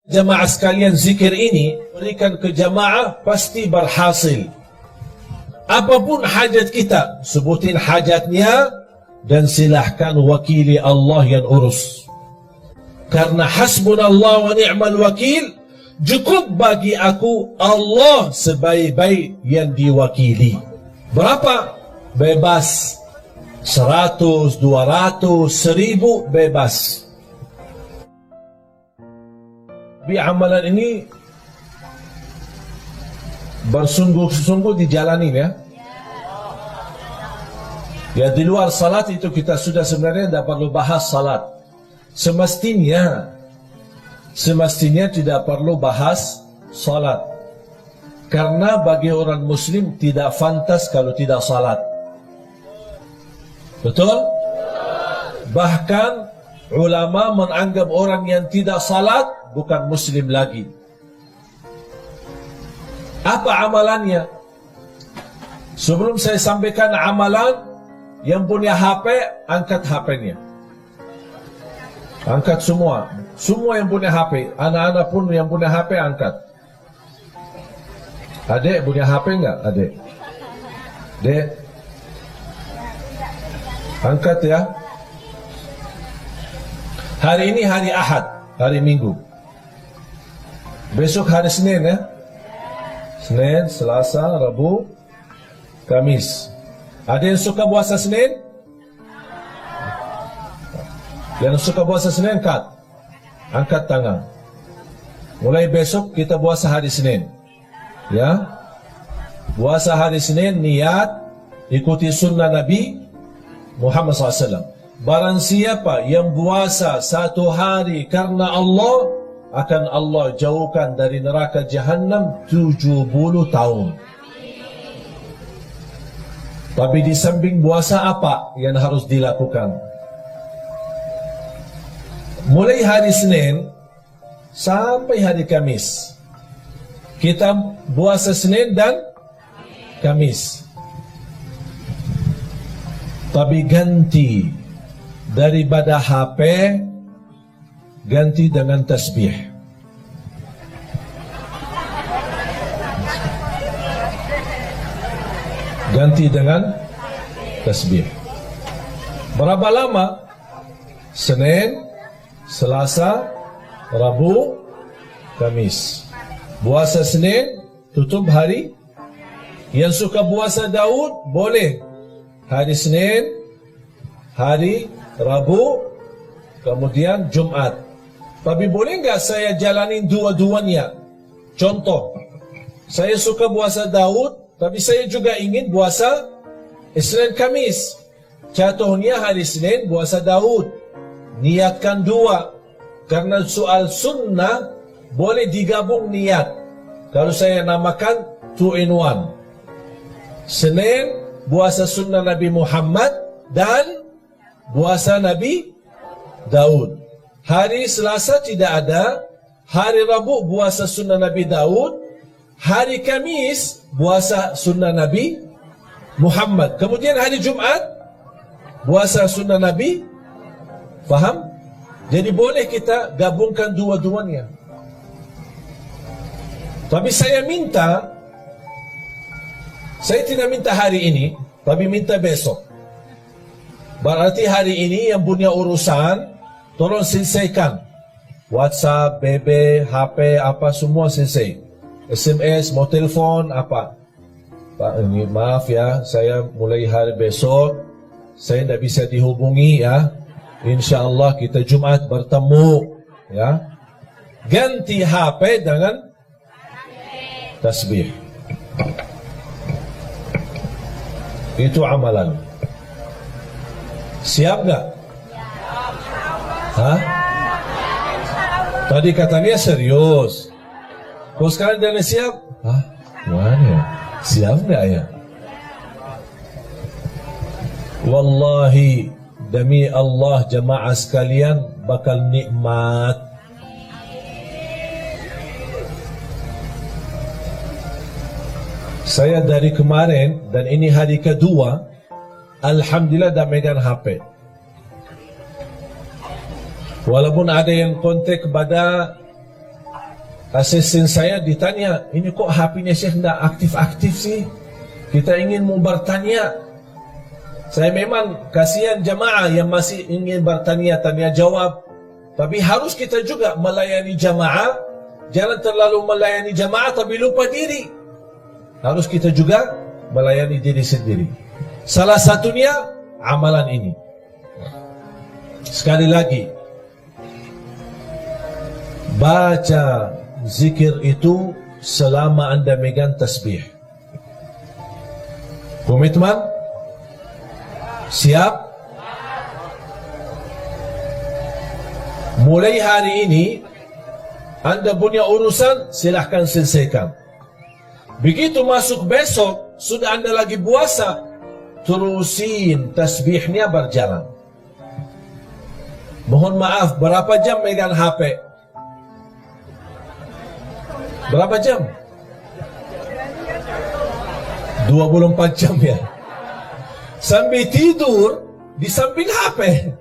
Jamaah sekalian, zikir ini berikan ke jamaah pasti berhasil. Apapun hajat kita, sebutin hajatnya dan silahkan wakili Allah yang urus. Karena hasbunallah wa ni'mal wakil, cukup bagi aku Allah sebaik-baik yang diwakili. Berapa? Bebas. 100, 200, 1000 bebas. Tapi amalan ini bersungguh-sungguh dijalanin ya. Ya, di luar salat itu kita sudah sebenarnya tidak perlu bahas salat. Semestinya tidak perlu bahas salat. Karena bagi orang muslim tidak fantas kalau tidak salat. Betul? Bahkan ulama menganggap orang yang tidak salat bukan muslim lagi. Apa amalannya? Sebelum saya sampaikan amalan, yang punya HP, angkat HP-nya. Angkat semua. Semua yang punya HP. Anak-anak pun yang punya HP, angkat. Adik punya HP enggak? Adik? Dek? Angkat ya. Hari ini hari Ahad, hari Minggu. Besok hari Senin ya. Senin, Selasa, Rabu, Kamis. Ada yang suka puasa Senin? Yang suka puasa Senin, angkat tangan. Mulai besok kita puasa hari Senin. Ya. Puasa hari Senin, niat ikuti sunnah Nabi Muhammad SAW. Barang siapa yang puasa satu hari karena Allah, akan Allah jauhkan dari neraka Jahannam 70 tahun. Tapi di samping puasa apa yang harus dilakukan? Mulai hari Senin sampai hari Kamis, kita puasa Senin dan Kamis. Tapi ganti daripada HP, ganti dengan tasbih. Ganti dengan tasbih. Berapa lama? Senin, Selasa, Rabu, Kamis. Puasa Senin, tutup hari. Yang suka puasa Daud, boleh. Hari Senin, hari Rabu, kemudian Jumat. Tapi boleh nggak saya jalanin dua-duanya? Contoh, saya suka puasa Daud, tapi saya juga ingin puasa Isnin Kamis. Jatuhnya hari Senin puasa Daud. Niatkan dua. Karena soal sunnah boleh digabung niat. Kalau saya namakan 2 in 1. Senin puasa sunnah Nabi Muhammad dan puasa Nabi Daud. Hari Selasa tidak ada. Hari Rabu puasa sunnah Nabi Daud. Hari Kamis puasa sunnah Nabi Muhammad. Kemudian hari Jumat puasa sunnah Nabi. Faham? Jadi boleh kita gabungkan dua-duanya. Tapi saya tidak minta hari ini, tapi minta besok. Berarti hari ini yang punya urusan, tolong selesaikan. WhatsApp, BB, HP, apa semua selesai. SMS, mau telepon, apa. Pak, ini maaf ya, saya mulai hari besok, saya tidak bisa dihubungi ya. InsyaAllah kita Jumat bertemu ya. Ganti HP dengan tasbih. Itu amalan. Siap nggak? Hah? Tadi katanya serius. Kok sekarang jangan siap? Hah? Mana? Siap nggak ya? Wallahi, demi Allah jamaah sekalian bakal nikmat. Saya dari kemarin dan ini hari kedua, alhamdulillah dah megang HP. Walaupun ada yang kontak kepada asisten saya ditanya, ini kok HP-nya Syekh tidak aktif-aktif sih? Kita ingin mau bertanya. Saya memang kasihan jamaah yang masih ingin bertanya, tanya jawab. Tapi harus kita juga melayani jamaah. Jangan terlalu melayani jamaah tapi lupa diri. Harus kita juga melayani diri sendiri. Salah satunya amalan ini. Sekali lagi, baca zikir itu selama Anda megang tasbih. Komitmen? Siap? Mulai hari ini Anda punya urusan, silahkan selesaikan. Begitu masuk besok, sudah Anda lagi puasa, terusin tasbihnya berjalan. Mohon maaf, berapa jam megang HP? Berapa jam? 24 jam ya. Sambil tidur di samping HP.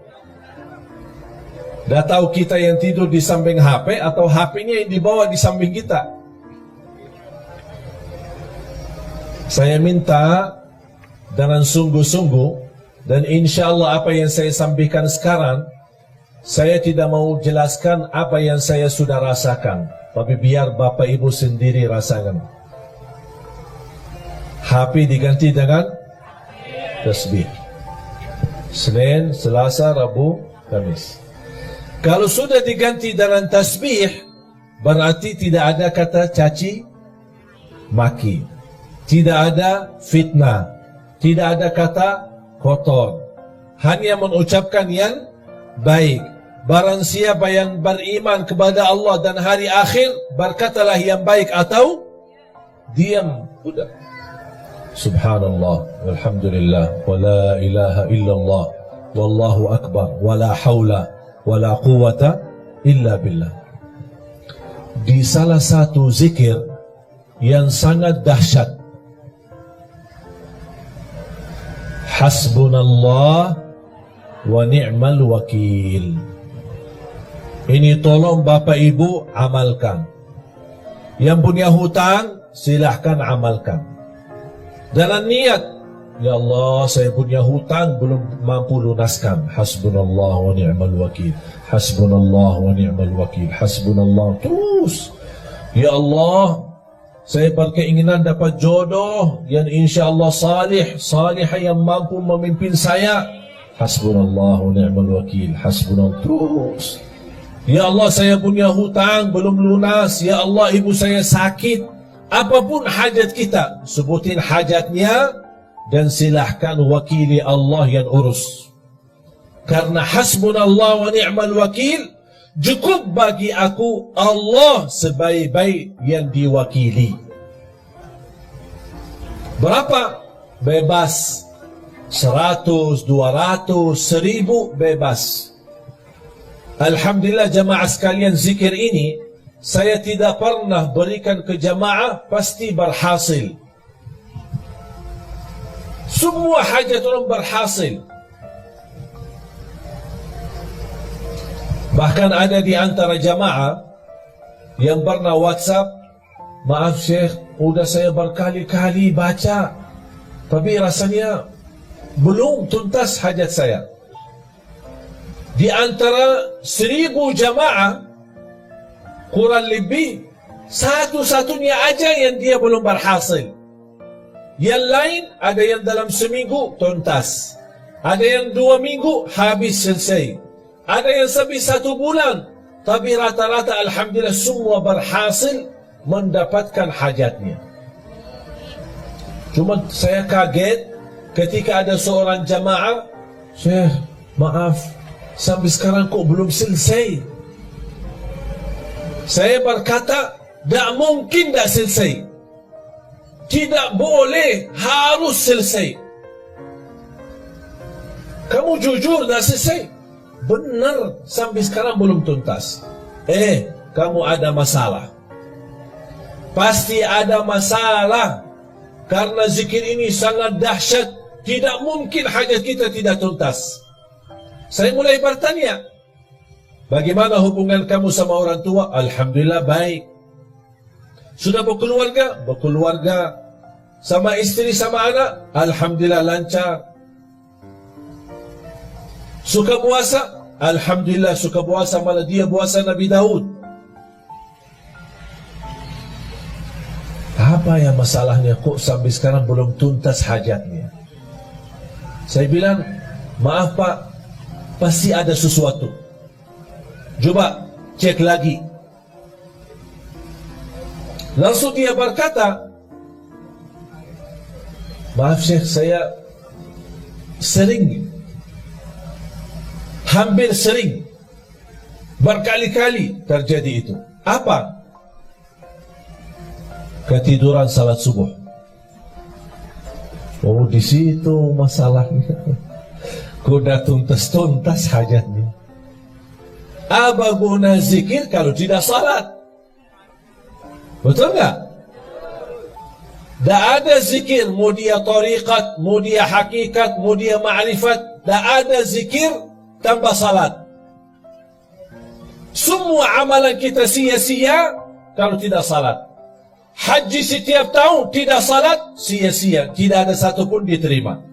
Dah tahu kita yang tidur di samping HP atau HP-nya yang dibawa di samping kita. Saya minta dengan sungguh-sungguh, dan insya Allah apa yang saya sampaikan sekarang, saya tidak mau jelaskan apa yang saya sudah rasakan, tapi biar Bapak Ibu sendiri rasakan. HP diganti dengan tasbih. Senin, Selasa, Rabu, Kamis. Kalau sudah diganti dengan tasbih, berarti tidak ada kata caci maki, tidak ada fitnah, tidak ada kata kotor, hanya mengucapkan yang baik. Barang siapa yang beriman kepada Allah dan hari akhir, berkatalah yang baik atau diam. Udah. Subhanallah, walhamdulillah, wa la ilaha illallah, wallahu akbar, wa la hawla, wa la quwata illa billah. Di salah satu zikir yang sangat dahsyat, hasbunallah wa ni'mal wakil. Ini tolong Bapak Ibu amalkan. Yang punya hutang silahkan amalkan. Dalam niat, ya Allah saya punya hutang belum mampu lunaskan. Hasbunallah wa ni'mal wakil. Hasbunallah wa ni'mal wakil. Hasbunallah. Terus, ya Allah saya berkeinginan dapat jodoh yang insya Allah salihah yang mampu memimpin saya. Hasbunallah wa ni'mal wakil. Hasbunallah. Terus, ya Allah saya punya hutang belum lunas. Ya Allah ibu saya sakit. Apapun hajat kita, sebutin hajatnya dan silahkan wakili Allah yang urus. Karena hasbunallah wa ni'mal wakil, cukup bagi aku Allah sebaik-baik yang diwakili. Berapa? Bebas. 100, 200, 1000 bebas. Alhamdulillah jamaah sekalian, zikir ini saya tidak pernah berikan ke jamaah pasti berhasil. Semua hajat orang berhasil. Bahkan ada di antara jamaah yang pernah WhatsApp, maaf Syekh, udah saya berkali-kali baca, tapi rasanya belum tuntas hajat saya. Di antara 1000 jamaah, kurang lebih satu-satunya aja yang dia belum berhasil. Yang lain ada yang dalam seminggu tuntas, ada yang 2 minggu habis selesai, ada yang sampai 1 bulan. Tapi rata-rata alhamdulillah semua berhasil mendapatkan hajatnya. Cuma saya kaget ketika ada seorang jamaah, Syekh maaf sampai sekarang kok belum selesai. Saya berkata, tak mungkin tak selesai. Tidak boleh, harus selesai. Kamu jujur tak selesai? Benar, sampai sekarang belum tuntas. Kamu ada masalah. Pasti ada masalah. Karena zikir ini sangat dahsyat. Tidak mungkin hajat kita tidak tuntas. Saya mulai bertanya, bagaimana hubungan kamu sama orang tua? Alhamdulillah baik. Sudah berkeluarga? Berkeluarga. Sama istri, sama anak? Alhamdulillah lancar. Suka puasa? Alhamdulillah suka puasa, malah dia puasa Nabi Daud. Apa yang masalahnya kok sampai sekarang belum tuntas hajatnya? Saya bilang, maaf Pak, pasti ada sesuatu. Coba cek lagi. Langsung dia berkata, maaf Syekh, saya sering, hampir sering, berkali-kali terjadi itu. Apa? Ketiduran salat subuh. Oh, di situ masalahnya. Kuda tuntas-tuntas hajatnya. Apa guna zikir kalau tidak salat? Betul nggak? Tak ada zikir, mau dia tariqat, mau dia hakikat, mau dia ma'rifat, tak ada zikir tanpa salat. Semua amalan kita sia-sia kalau tidak salat. Haji setiap tahun tidak salat, sia-sia, tidak ada satupun diterima.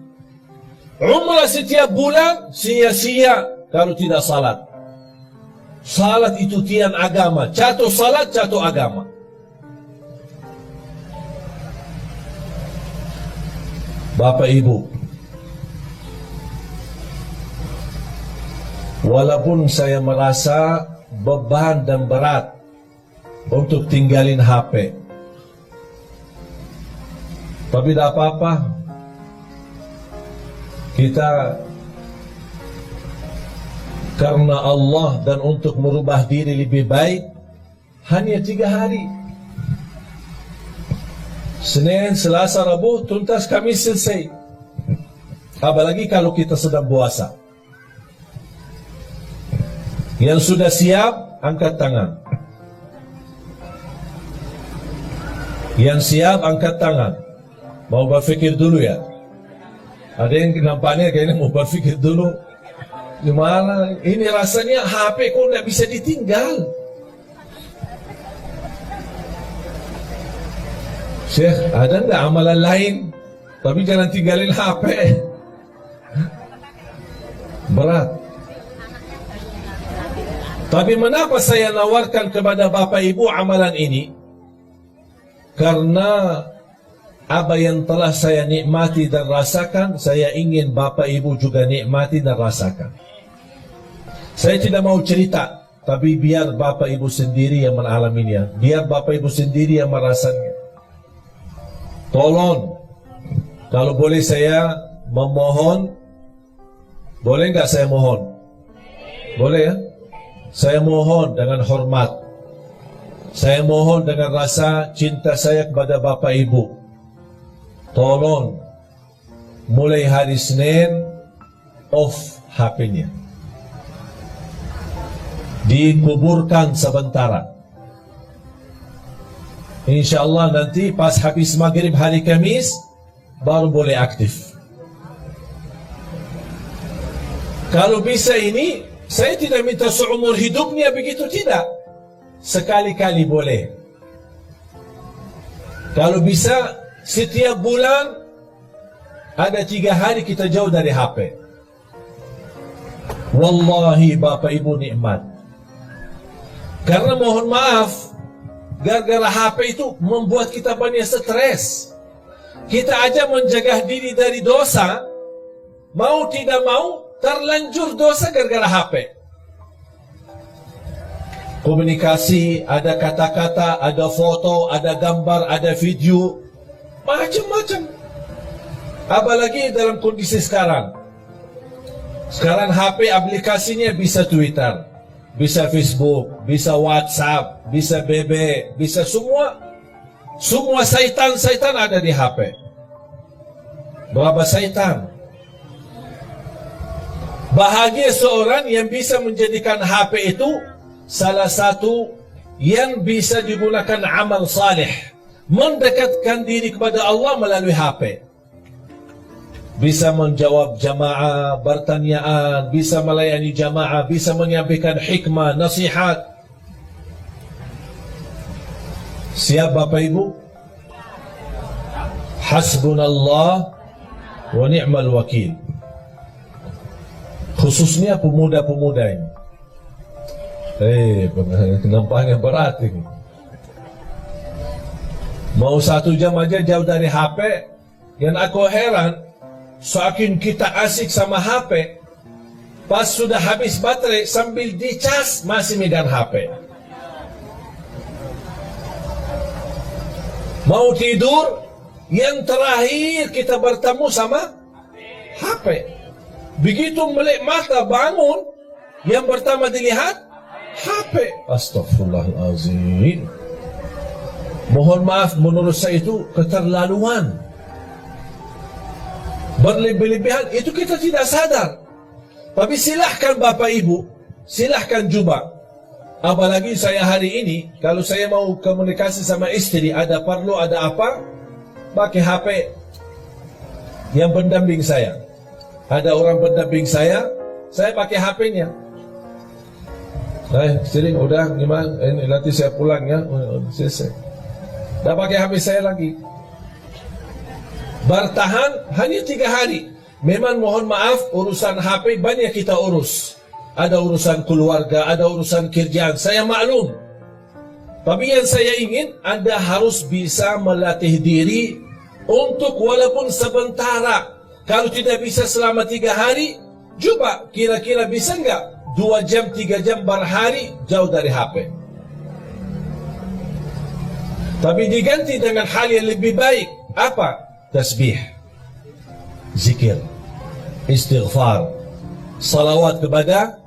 Umrah setiap bulan, sia-sia kalau tidak salat. Salat itu tiang agama, jatuh salat, jatuh agama. Bapak Ibu, walaupun saya merasa beban dan berat untuk tinggalin HP, tapi tidak apa-apa. Kita karena Allah dan untuk merubah diri lebih baik, hanya 3 hari. Senin, Selasa, Rabu, tuntas, Kamis selesai. Apalagi kalau kita sedang puasa. Yang sudah siap, angkat tangan. Yang siap, angkat tangan. Mau berpikir dulu ya. Ada yang nampaknya kayaknya mau berpikir dulu. Gimana? Ini rasanya HP kok nggak bisa ditinggal. Syekh, ada nggak amalan lain? Tapi jangan tinggalin HP. Berat. Tapi mengapa saya nawarkan kepada Bapak Ibu amalan ini? Karena apa yang telah saya nikmati dan rasakan, saya ingin Bapak Ibu juga nikmati dan rasakan. Saya tidak mau cerita, tapi biar Bapak Ibu sendiri yang mengalaminya. Biar Bapak Ibu sendiri yang merasanya. Tolong, kalau boleh saya memohon, boleh nggak saya mohon? Boleh ya? Saya mohon dengan hormat. Saya mohon dengan rasa cinta saya kepada Bapak Ibu. Tolong, mulai hari Senin, off HP-nya. Dikuburkan sementara. InsyaAllah nanti pas habis maghrib hari Kamis, baru boleh aktif. Kalau bisa ini, saya tidak minta seumur hidupnya begitu, tidak. Sekali-kali boleh. Kalau bisa, setiap bulan, ada 3 hari kita jauh dari HP. Wallahi Bapak Ibu nikmat. Karena mohon maaf, gara-gara HP itu membuat kita banyak stres. Kita aja menjaga diri dari dosa, mau tidak mau terlanjur dosa gara-gara HP. Komunikasi, ada kata-kata, ada foto, ada gambar, ada video, macam-macam. Apalagi dalam kondisi sekarang. Sekarang HP aplikasinya bisa Twitter, bisa Facebook, bisa WhatsApp, bisa BB, bisa semua. Semua syaitan ada di HP. Berapa syaitan? Bahagia seorang yang bisa menjadikan HP itu salah satu yang bisa digunakan amal saleh, mendekatkan diri kepada Allah melalui HP. Bisa menjawab jamaah, bertanyaan, bisa melayani jamaah, bisa menyampaikan hikmah, nasihat. Siap Bapak Ibu? Hasbunallah wa ni'mal wakil. Khususnya pemuda-pemuda ini. Nampaknya berat ini. Mau 1 jam aja jauh dari HP. Yang aku heran, saking kita asik sama HP, pas sudah habis baterai sambil dicas masih megang HP. Mau tidur, yang terakhir kita bertemu sama HP. Begitu melek mata bangun, yang pertama dilihat HP. Astaghfirullahalazim. Mohon maaf, menurut saya itu keterlaluan, berlebih-lebihan. Itu kita tidak sadar. Tapi silahkan Bapak Ibu, silahkan coba. Apalagi saya hari ini, kalau saya mau komunikasi sama istri, ada perlu, ada apa, pakai HP yang pendamping saya. Ada orang pendamping saya pakai HP-nya. Sering udah gimana? Nanti saya pulang ya, selesai. Dah pakai HP saya lagi. Bertahan hanya 3 hari. Memang mohon maaf, urusan HP banyak kita urus. Ada urusan keluarga, ada urusan kerjaan. Saya maklum. Tapi yang saya ingin, Anda harus bisa melatih diri untuk walaupun sebentar. Kalau tidak bisa selama 3 hari, coba kira-kira bisa enggak 2 jam, 3 jam berhari jauh dari HP. Tapi diganti dengan hal yang lebih baik. Apa? Tasbih, zikir, istighfar, salawat kepada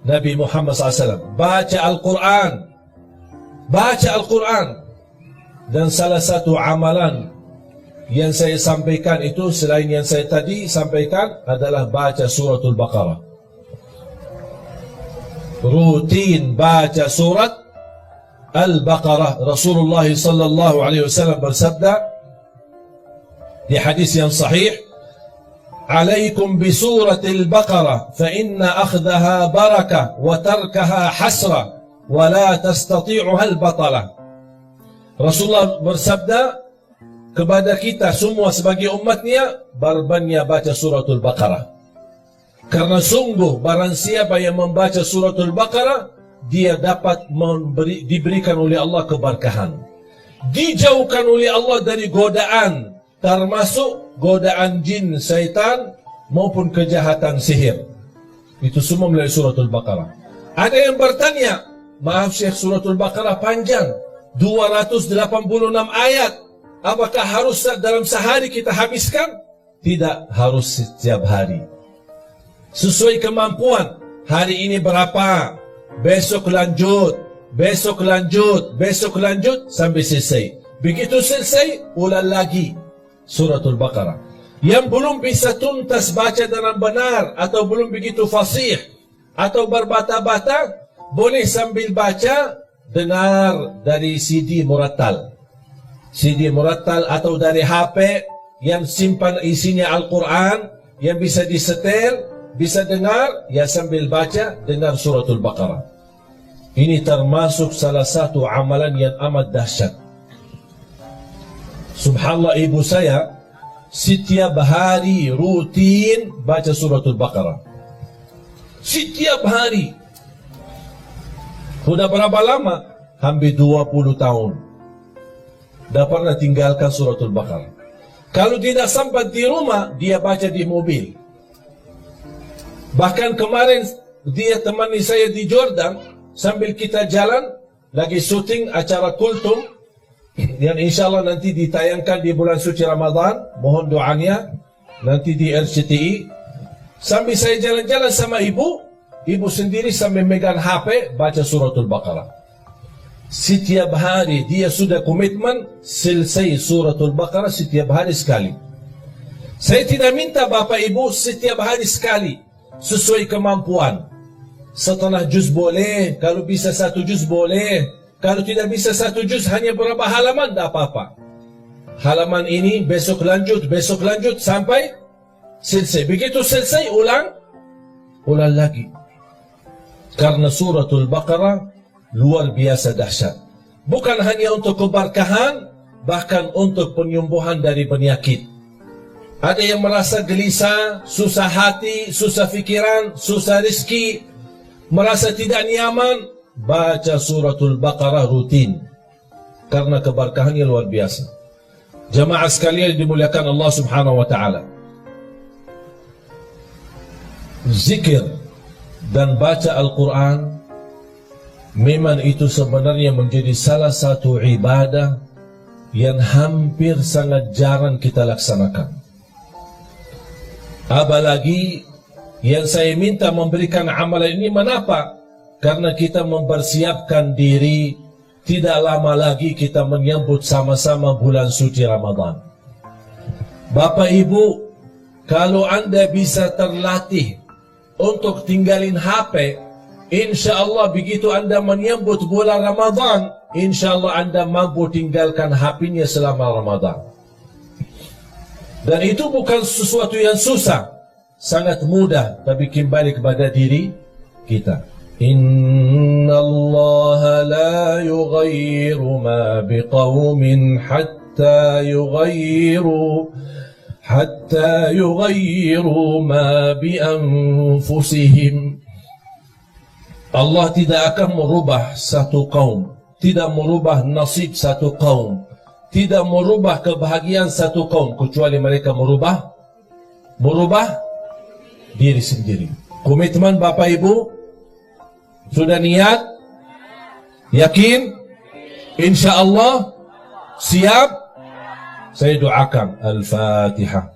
Nabi Muhammad SAW, baca Al-Quran, baca Al-Quran. Dan salah satu amalan yang saya sampaikan itu, selain yang saya tadi sampaikan, adalah baca suratul Baqarah. Rutin baca surat Al-Baqarah. Rasulullah sallallahu alaihi wasallam bersabda di hadis yang sahih, "Alaikum bi suratil Baqarah fa inna akhdaha barakah wa tarkaha hasrah wa la tastati'uha al-batalah." Rasulullah bersabda kepada kita semua sebagai umatnya, berbanyak baca suratul Baqarah. Karena sungguh barang siapa yang membaca suratul Baqarah, dia dapat diberikan oleh Allah keberkahan. Dijauhkan oleh Allah dari godaan, termasuk godaan jin, syaitan, maupun kejahatan sihir. Itu semua melalui suratul Baqarah. Ada yang bertanya, maaf Syekh, suratul Baqarah panjang, 286 ayat. Apakah harus dalam sehari kita habiskan? Tidak harus setiap hari. Sesuai kemampuan. Hari ini berapa? Besok lanjut, besok lanjut, besok lanjut sampai selesai. Begitu selesai, ulang lagi suratul Baqarah. Yang belum bisa tuntas baca dengan benar, atau belum begitu fasih, atau berbata-bata, boleh sambil baca, dengar dari CD Murattal. CD Murattal atau dari HP yang simpan isinya Al-Quran, yang bisa disetel, bisa dengar, ya sambil baca, dengar suratul Baqarah. Ini termasuk salah satu amalan yang amat dahsyat. Subhanallah, ibu saya setiap hari rutin baca suratul Baqarah. Setiap hari. Sudah berapa lama? Hampir 20 tahun. Dah pernah tinggalkan suratul Baqarah. Kalau tidak sempat di rumah, dia baca di mobil. Bahkan kemarin dia temani saya di Jordan, sambil kita jalan, lagi syuting acara Kultum, yang insya Allah nanti ditayangkan di bulan suci Ramadan. Mohon doanya nanti di RCTI. Sambil saya jalan-jalan sama ibu sendiri sambil megang HP baca suratul Baqarah. Setiap hari dia sudah komitmen selesai suratul Baqarah setiap hari sekali. Saya tidak minta Bapak Ibu setiap hari sekali, sesuai kemampuan. Setelah juz boleh, kalau bisa 1 juz boleh. Kalau tidak bisa 1 juz, hanya berapa halaman, tidak apa-apa. Halaman ini, besok lanjut sampai selesai. Begitu selesai, ulang lagi. Karena suratul Baqarah luar biasa dahsyat. bukan hanya untuk keberkahan, bahkan untuk penyembuhan dari penyakit. Ada yang merasa gelisah, susah hati, susah fikiran, susah rezeki, merasa tidak nyaman, baca suratul Baqarah rutin, karena keberkahannya luar biasa. Jamaah sekalian dimuliakan Allah Subhanahu wa Ta'ala, zikir dan baca Al-Quran memang itu sebenarnya menjadi salah satu ibadah yang hampir sangat jarang kita laksanakan. Apalagi yang saya minta memberikan amalan ini, kenapa? Karena kita mempersiapkan diri, tidak lama lagi kita menyambut sama-sama bulan suci Ramadan. Bapak Ibu, kalau Anda bisa terlatih untuk tinggalin HP, insya Allah begitu Anda menyambut bulan Ramadan, insya Allah Anda mampu tinggalkan HP-nya selama Ramadan. Dan itu bukan sesuatu yang susah, sangat mudah, tapi kembali kepada diri kita. Inna Allah la yughayyiru ma biqawmin hatta yughayyiru ma bi anfusihim. Allah tidak akan merubah satu kaum, tidak merubah nasib satu kaum, tidak merubah kebahagiaan satu kaum, kecuali mereka merubah diri sendiri. Komitmen Bapak Ibu, sudah niat? Yakin? Insya Allah? Siap? Saya doakan. Al-Fatihah.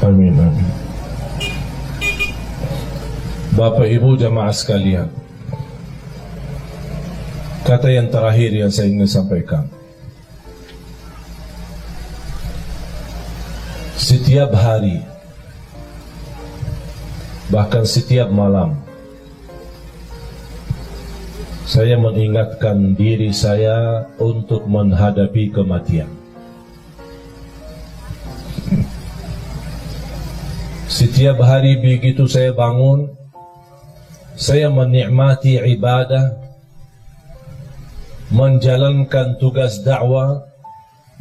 Amin, amin. Bapak Ibu jamaah sekalian, kata yang terakhir yang saya ingin sampaikan, setiap hari, bahkan setiap malam, saya mengingatkan diri saya untuk menghadapi kematian. Setiap hari begitu saya bangun, saya menikmati ibadah, menjalankan tugas dakwah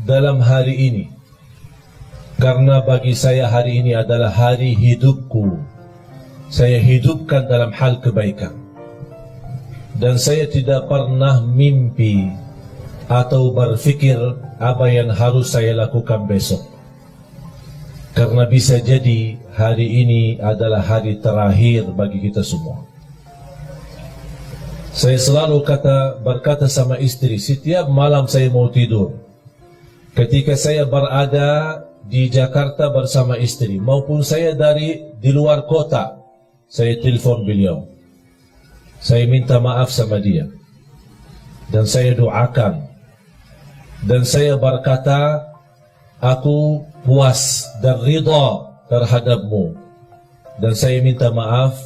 dalam hari ini. Karena bagi saya hari ini adalah hari hidupku. Saya hidupkan dalam hal kebaikan. Dan saya tidak pernah mimpi atau berfikir apa yang harus saya lakukan besok. Karena bisa jadi hari ini adalah hari terakhir bagi kita semua. Saya selalu berkata sama istri, setiap malam saya mau tidur, ketika saya berada di Jakarta bersama istri, maupun saya di luar kota, saya telepon beliau, saya minta maaf sama dia, dan saya doakan, dan saya berkata, aku puas dan ridha terhadapmu, dan saya minta maaf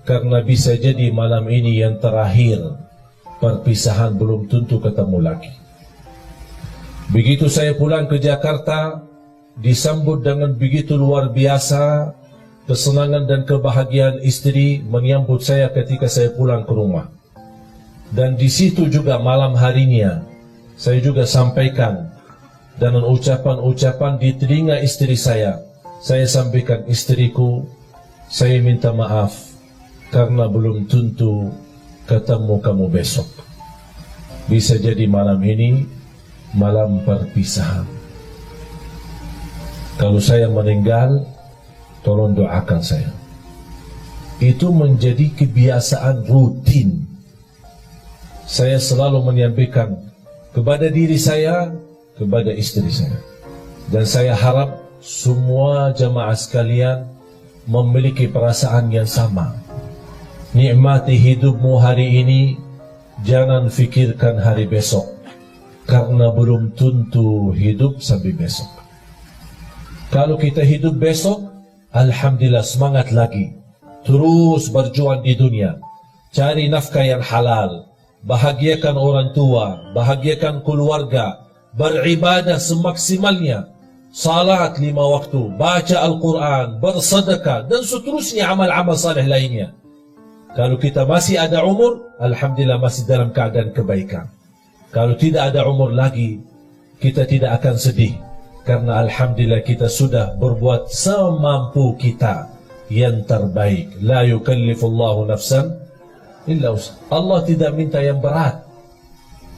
karena bisa jadi malam ini yang terakhir, perpisahan belum tentu ketemu lagi. Begitu saya pulang ke Jakarta, disambut dengan begitu luar biasa, kesenangan dan kebahagiaan istri menyambut saya ketika saya pulang ke rumah. Dan di situ juga malam harinya saya juga sampaikan dengan ucapan-ucapan di telinga istri saya sampaikan, istriku, saya minta maaf karena belum tentu ketemu kamu besok. Bisa jadi malam ini malam perpisahan. Kalau saya meninggal, tolong doakan saya. Itu menjadi kebiasaan rutin. Saya selalu menyampaikan kepada diri saya, kepada istri saya. Dan saya harap semua jamaah sekalian memiliki perasaan yang sama. Nikmati hidupmu hari ini, jangan fikirkan hari besok, karena belum tentu hidup sampai besok. Kalau kita hidup besok, alhamdulillah, semangat lagi. terus berjuang di dunia, cari nafkah yang halal, bahagiakan orang tua, bahagiakan keluarga, beribadah semaksimalnya, salat 5 waktu, baca Al-Quran, bersedekah, dan seterusnya amal-amal saleh lainnya. Kalau kita masih ada umur, alhamdulillah masih dalam keadaan kebaikan. Kalau tidak ada umur lagi, kita tidak akan sedih, karena alhamdulillah kita sudah berbuat semampu kita yang terbaik. La yukallifullahu nafsan illa wus'aha. Allah tidak minta yang berat,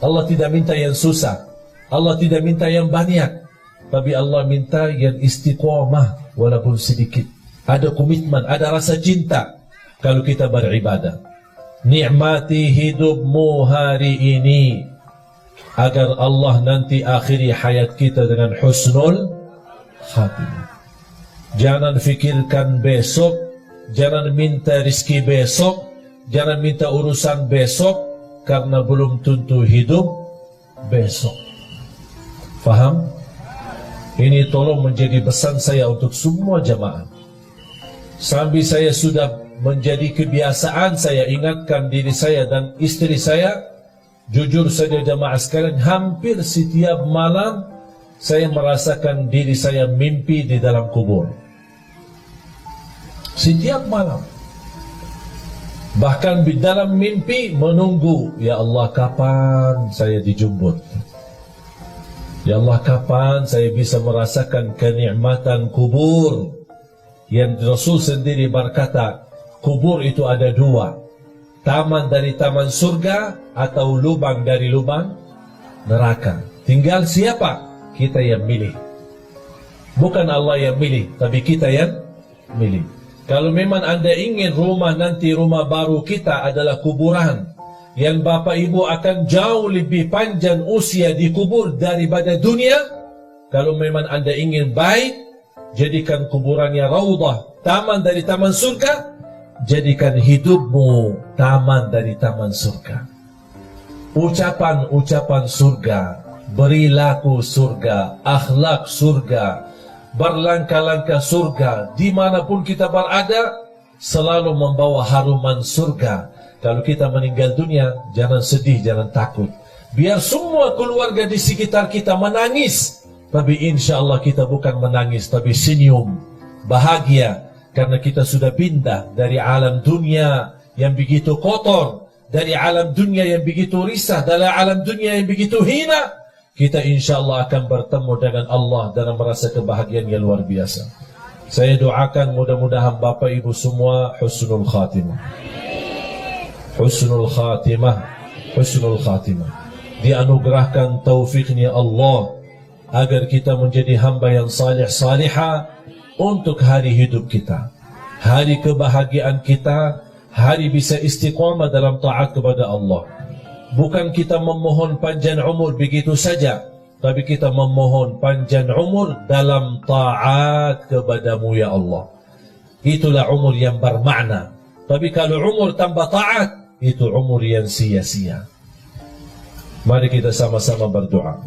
Allah tidak minta yang susah, Allah tidak minta yang banyak, tapi Allah minta yang istiqamah walaupun sedikit. Ada komitmen, ada rasa cinta kalau kita beribadah. Nikmati hidupmu hari ini agar Allah nanti akhiri hayat kita dengan husnul khatimah. Jangan fikirkan besok, jangan minta rizki besok, jangan minta urusan besok, karena belum tentu hidup besok. Faham? Ini tolong menjadi pesan saya untuk semua jamaah. Sambil saya sudah menjadi kebiasaan, saya ingatkan diri saya dan istri saya. Jujur saja jamaah sekalian, hampir setiap malam saya merasakan diri saya mimpi di dalam kubur. Setiap malam. Bahkan di dalam mimpi menunggu, ya Allah kapan saya dijemput? Ya Allah kapan saya bisa merasakan kenikmatan kubur? Yang Rasul sendiri berkata, kubur itu ada 2. Taman dari taman surga atau lubang dari lubang neraka. Tinggal siapa? Kita yang milih. Bukan Allah yang milih, tapi kita yang milih. Kalau memang Anda ingin rumah nanti, rumah baru kita adalah kuburan, yang Bapak Ibu akan jauh lebih panjang usia di kubur daripada dunia. Kalau memang Anda ingin baik, jadikan kuburannya raudhah, taman dari taman surga. Jadikan hidupmu taman dari taman surga. Ucapan-ucapan surga, perilaku surga, akhlak surga, berlangkah-langkah surga, dimanapun kita berada, selalu membawa haruman surga. Kalau kita meninggal dunia, jangan sedih, jangan takut. Biar semua keluarga di sekitar kita menangis, tapi insya Allah kita bukan menangis, tapi senyum, bahagia. Karena kita sudah pindah dari alam dunia yang begitu kotor, dari alam dunia yang begitu risah, dari alam dunia yang begitu hina. Kita insya Allah akan bertemu dengan Allah dalam merasa kebahagiaan yang luar biasa. Saya doakan mudah-mudahan Bapak Ibu semua husnul khatimah. Husnul khatimah, husnul khatimah. Dianugerahkan taufiknya Allah agar kita menjadi hamba yang salih salihah untuk hari hidup kita, hari kebahagiaan kita, hari bisa istiqamah dalam taat kepada Allah. Bukan kita memohon panjang umur begitu saja, tapi kita memohon panjang umur dalam taat kepadamu ya Allah. Itulah umur yang bermakna. Tapi kalau umur tanpa taat, itu umur yang sia-sia. Mari kita sama-sama berdoa.